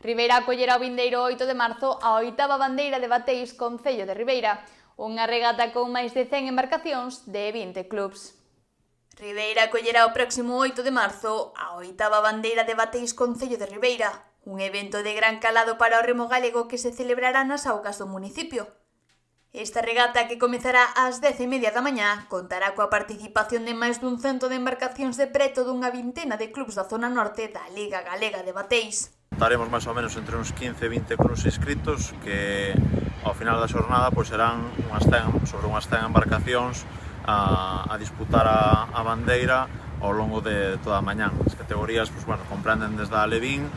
Ribeira acollerá o vindeiro 8 de marzo a 8ª bandeira de Bateis Concello de Ribeira, unha regata con máis de 100 embarcacións de 20 clubs. Ribeira acollerá o próximo 8 de marzo a 8ª bandeira de Bateis Concello de Ribeira, un evento de gran calado para o remo galego que se celebrará nas augas do municipio. Esta regata, que comezará ás 10:30 da mañá, contará coa participación de máis dun cento de embarcacións de preto dunha vintena de clubs da zona norte da Liga Galega de Bateis. Estaremos máis ou menos entre uns 15 e 20 clubs inscritos que ao final da xornada serán sobre unhas 100 embarcacións a disputar a bandeira ao longo de toda a mañá. As categorías comprenden desde a Alevín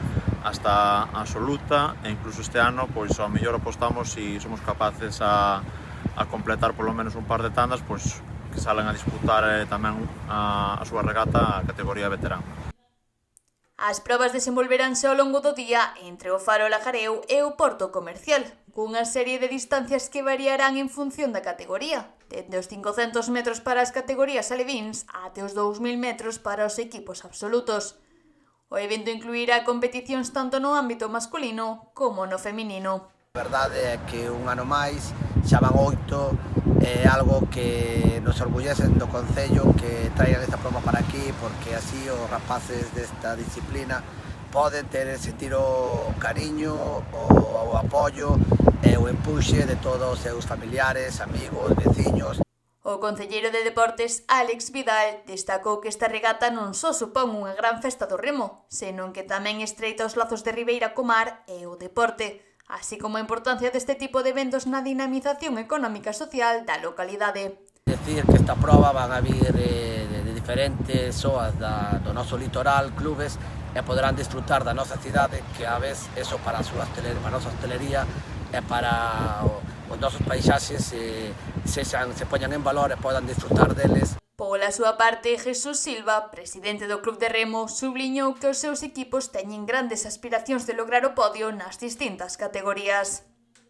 hasta a absoluta, e incluso este ano ao mellor apostamos se somos capaces a completar polo menos un par de tandas que salen a disputar tamén a súa regata a categoría veterán. As probas desenvolveránse ao longo do día entre o Faro Lajareu e o Porto Comercial, cunha serie de distancias que variarán en función da categoría, dende os 500 metros para as categorías alevíns até os 2000 metros para os equipos absolutos. O evento incluirá competicións tanto no ámbito masculino como no feminino. A verdade é que un ano máis, xa van 8, é algo que nos orgullecen do Concello que traigan esta prova para aquí, porque así os rapaces desta disciplina poden sentir o cariño, o apoio e o empuxe de todos os seus familiares, amigos, veciños. O concelleiro de Deportes, Álex Vidal, destacou que esta regata non só supón unha gran festa do remo, senón que tamén estreita os lazos de Ribeira co mar e o deporte, así como a importancia deste tipo de eventos na dinamización económica e social da localidade. Decir que esta prova van a vir de diferentes zoas do noso litoral, clubes, e poderán disfrutar da nosa cidade, que a vez eso para a nosa hostelería e para os nosos paisaxes se poñan en valor e podan disfrutar deles. Pola súa parte, Jesús Silva, presidente do Club de Remo, subliñou que os seus equipos teñen grandes aspiracións de lograr o podio nas distintas categorías.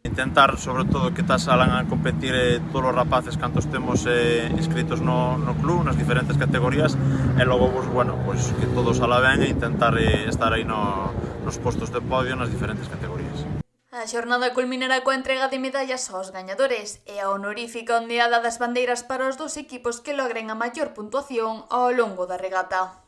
Intentar, sobre todo, que salan a competir todos os rapaces cantos temos inscritos no club, nas diferentes categorías, e logo, que todos ala ben e intentar estar aí nos postos de podio nas diferentes categorías. A xornada culminará coa entrega de medallas aos gañadores e a honorífica ondeada das bandeiras para os 2 equipos que logren a maior puntuación ao longo da regata.